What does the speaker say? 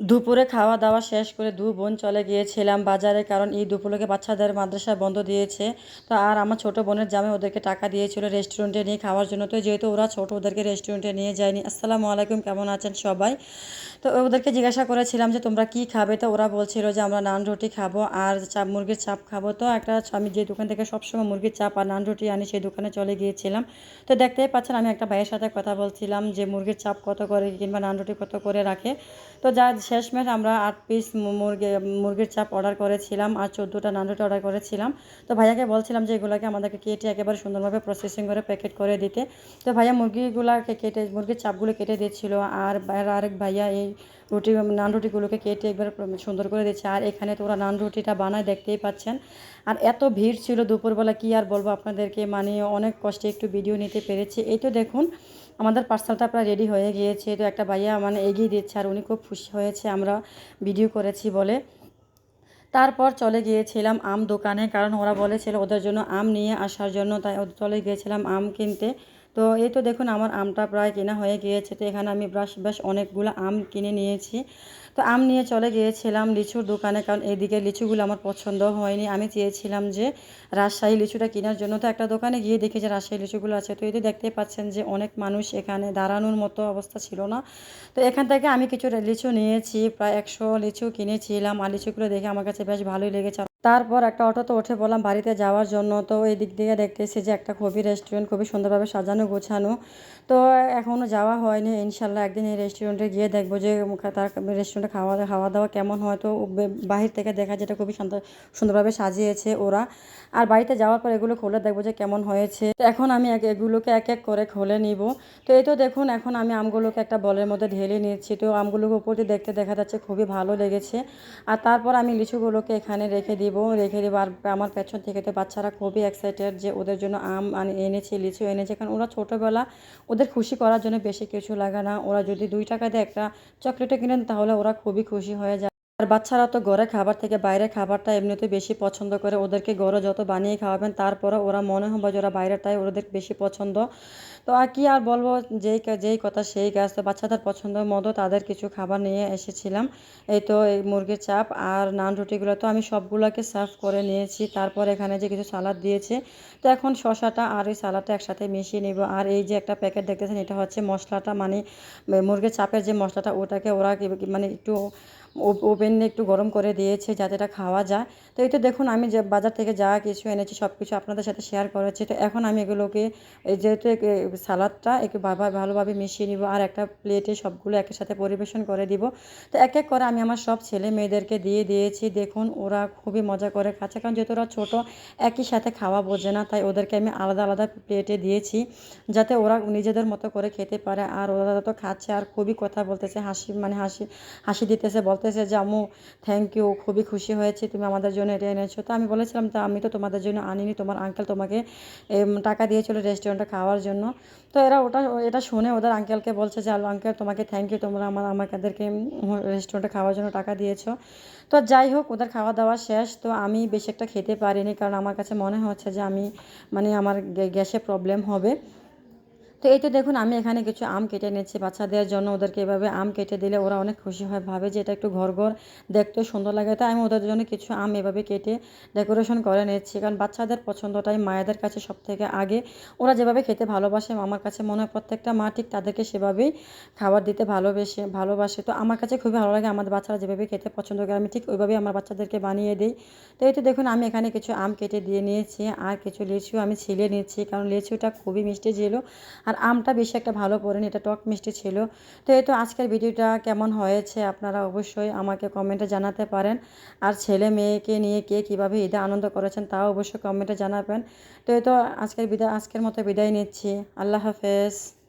দুপুরে খাওয়া দাওয়া শেষ করে দু বোন চলে গিয়েছিলাম বাজারে, কারণ ঈদ উপলক্ষে বাচ্চাদের মাদ্রাসা বন্ধ দিয়েছে। তো আর আমার ছোট বোনের জামাই ওদেরকে টাকা দিয়েছিল রেস্টুরেন্টে নিয়ে খাওয়ার জন্য। তো যেহেতু ওরা ছোট, ওদেরকে রেস্টুরেন্টে নিয়ে যায়নি। আসসালামু আলাইকুম, কেমন আছেন সবাই? তো ওদেরকে জিজ্ঞাসা করেছিলাম যে তোমরা কি খাবে, তো ওরা বলছিল যে আমরা নান রুটি খাবো আর চাপ মুরগির চাপ খাবো। তো আমি যে দোকান থেকে সবসময় মুরগির চাপ আর নান রুটি আনি সেই দোকানে চলে গিয়েছিলাম। তো দেখতেই পাচ্ছেন আমি একটা ভাইয়ের সাথে কথা বলছিলাম যে মুরগির চাপ কত করে কিংবা নান রুটি কত করে রাখে। তো যা শেষমেশ আমরা 8 পিস মুরগির চাপ অর্ডার করেছিলাম আর 14টা নান রুটি অর্ডার করেছিলাম। তো ভাইয়াকে বলছিলাম যে এগুলোকে আমাদেরকে কেটে একেবারে সুন্দরভাবে প্রসেসিং করে প্যাকেট করে দিতে। তো ভাইয়া মুরগির চাপগুলো কেটে দিচ্ছিল। আর আরেক ভাইয়া এই নান রুটিগুলোকে কেটে একবার সুন্দর করে দিচ্ছে। আর এখানে তো ওরা নান রুটিটা বানায়, দেখতেই পাচ্ছেন। আর এত ভিড় ছিল দুপুরবেলা, কি আর বলবো আপনাদেরকে, মানে অনেক কষ্টে একটু ভিডিও নিতে পেরেছি। এই তো দেখুন আমাদের পার্সেলটা প্রায় রেডি হয়ে গিয়েছে। তো একটা ভাইয়া মানে এগিয়ে দিচ্ছে আর উনি খুব খুশি হয়েছে আমরা ভিডিও করেছি বলে। তারপর চলে গিয়েছিলাম আম দোকানে, কারণ ওরা বলেছিল ওদের জন্য আম নিয়ে আসার জন্য, তাই চলে গিয়েছিলাম আম কিনতে। তো এই তো দেখুন আমার আমটা প্রায় কেনা হয়ে গিয়েছে। তো এখানে আমি বেশ অনেকগুলো আম কিনে নিয়েছি। তো আম নিয়ে চলে গিয়েছিলাম লিচুর দোকানে, কারণ এইদিকে লিচুগুলো আমার পছন্দ হয়নি। আমি চেয়েছিলাম যে রাজশাহী লিচুটা কেনার জন্য। তো একটা দোকানে গিয়ে দেখি যে রাজশাহী লিচুগুলো আছে। তো এই তো দেখতেই পাচ্ছেন যে অনেক মানুষ, এখানে দাঁড়ানোর মতো অবস্থা ছিল না। তো এখান থেকে আমি কিছু লিচু নিয়েছি, প্রায় 100 লিচু কিনেছিলাম। আর লিচুগুলো দেখে আমার কাছে বেশ ভালোই লেগেছে। তারপর একটা অটোতে উঠে বললাম বাড়িতে যাওয়ার জন্য। তো এই দিক দিয়ে দেখতেছি যে একটা খুবই রেস্টুরেন্ট, খুবই সুন্দরভাবে সাজানো গোছানো। তো এখনও যাওয়া হয়নি, ইনশাল্লাহ একদিন এই রেস্টুরেন্টে গিয়ে দেখবো যে তার রেস্টুরেন্টে খাওয়া দাওয়া কেমন হয়। তো বাহির থেকে দেখা যেটা খুবই সুন্দরভাবে সাজিয়েছে ওরা। আর বাড়িতে যাওয়ার পর এগুলো খুলে দেখবো যে কেমন হয়েছে। তো এখন আমি এগুলোকে এক এক করে খুলে নিব। তো এই তো দেখুন এখন আমি আমগুলোকে একটা বলের মধ্যে ঢেলে নিচ্ছি। তো আমগুলোকে উপর দিয়ে দেখতে দেখা যাচ্ছে খুবই ভালো লেগেছে। আর তারপর আমি লিচুগুলোকে এখানে রেখে দিব। আর আমার পেছন থেকে তো বাচ্চারা খুবই এক্সাইটেড যে ওদের জন্য আম এনেছে, লিচু এনেছে। কারণ ওরা ছোটোবেলা ওদের খুশি করার জন্য বেশি কিছু লাগে না। ওরা যদি 2 টাকা দিয়ে একটা চকলেটও কিনেন তাহলে ওরা খুবই খুশি হয়ে যায়। আর বাচ্চারা তো ঘরে খাবার থেকে বাইরের খাবারটা এমনিতে বেশি পছন্দ করে। ওদেরকে ঘরে যত বানিয়ে খাওয়াবেন তারপরে ওরা মনে হবে যে ওরা বাইরেটাই ওদের বেশি পছন্দ। তো আর কি আর বলবো, যেই কথা সেই কাজ। তো বাচ্চাদের পছন্দ মতো তাদের কিছু খাবার নিয়ে এসেছিলাম। এই তো এই মুরগির চাপ আর নান রুটিগুলো তো আমি সবগুলোকে সার্ভ করে নিয়েছি। তারপর এখানে যে কিছু সালাদ দিয়েছে, তো এখন শসাটা আর ওই সালাদটা একসাথে মিশিয়ে নেব। আর এই যে একটা প্যাকেট দেখতেছেন, এটা হচ্ছে মশলাটা, মানে মুরগির চাপের যে মশলাটা, ওটাকে ওরা মানে একটু ওভেনে একটু গরম করে দিয়েছে যাতে এটা খাওয়া যায়। তো এই তো দেখুন আমি যে বাজার থেকে যা কিছু এনেছি সব কিছু আপনাদের সাথে শেয়ার করেছি। তো এখন আমি এগুলোকে যেহেতু সালাদটা একটু ভালোভাবে মিশিয়ে নিব আর একটা প্লেটে সবগুলো একই সাথে পরিবেশন করে দিব। তো এক এক করে আমি আমার সব ছেলে মেয়েদেরকে দিয়ে দিয়েছি। দেখুন ওরা খুবই মজা করে খাচ্ছে, কারণ যেহেতু ওরা ছোটো একই সাথে খাওয়া বোঝে না, তাই ওদেরকে আমি আলাদা আলাদা প্লেটে দিয়েছি যাতে ওরা নিজেদের মতো করে খেতে পারে। আর ওরা তো খাচ্ছে আর খুবই কথা বলতেছে, হাসি দিতেছে, বলতেছে যে আম্মু থ্যাংক ইউ, খুবই খুশি হয়েছি তুমি আমাদের জন্য এটা এনেছো। তো আমি বলেছিলাম তো আমি তো তোমাদের জন্য আনিনি, তোমার আঙ্কেল তোমাকে টাকা দিয়েছিল রেস্টুরেন্টে খাওয়ার জন্য। তো এটা শুনে ওদের আঙ্কেলকে বলছে যে আল্লাহ আঙ্কেল তোমাকে থ্যাংক ইউ, তোমরা আমাদেরকে রেস্টুরেন্টে খাওয়ার জন্য টাকা দিয়েছো। তো যাই হোক ওদের খাওয়া দাওয়া শেষ। তো আমি বেশি একটা খেতে পারিনি, কারণ আমার কাছে মনে হচ্ছে যে আমি মানে আমার গ্যাসে প্রবলেম হবে। তো এই তো দেখুন আমি এখানে কিছু আম কেটে নিচ্ছি বাচ্চাদের জন্য। ওদেরকে এভাবে আম কেটে দিলে ওরা অনেক খুশি হয়, ভাবে যে এটা একটু ঘর দেখতেও সুন্দর লাগে। তাই আমি ওদের জন্য কিছু আম এভাবে কেটে ডেকোরেশন করে নিচ্ছি, কারণ বাচ্চাদের পছন্দটাই মায়েদের কাছে সব থেকে আগে। ওরা যেভাবে খেতে ভালোবাসে আমার কাছে মনে হয় প্রত্যেকটা মা ঠিক তাদেরকে সেভাবেই খাবার দিতে ভালোবাসে। তো আমার কাছে খুবই ভালো লাগে আমাদের বাচ্চারা যেভাবে খেতে পছন্দ করে, আমি ঠিক ওইভাবেই আমার বাচ্চাদেরকে বানিয়ে দিই। তো এই তো দেখুন আমি এখানে কিছু আম কেটে দিয়ে নিয়েছি আর কিছু লিচু আমি ছিলে নিচ্ছি, কারণ লিচুটা খুবই মিষ্টি ছিল আর আমটা বেশি একটা ভালো পড়েনি, এটা টক মিষ্টি ছিল। তো এই তো আজকের ভিডিওটা কেমন হয়েছে আপনারা অবশ্যই আমাকে কমেন্টে জানাতে পারেন। আর ছেলে মেয়েকে নিয়ে কে কীভাবে ঈদে আনন্দ করেছেন তাও অবশ্যই কমেন্টে জানাবেন। তো এই তো আজকের মতো বিদায় নিচ্ছি। আল্লাহ হাফেজ।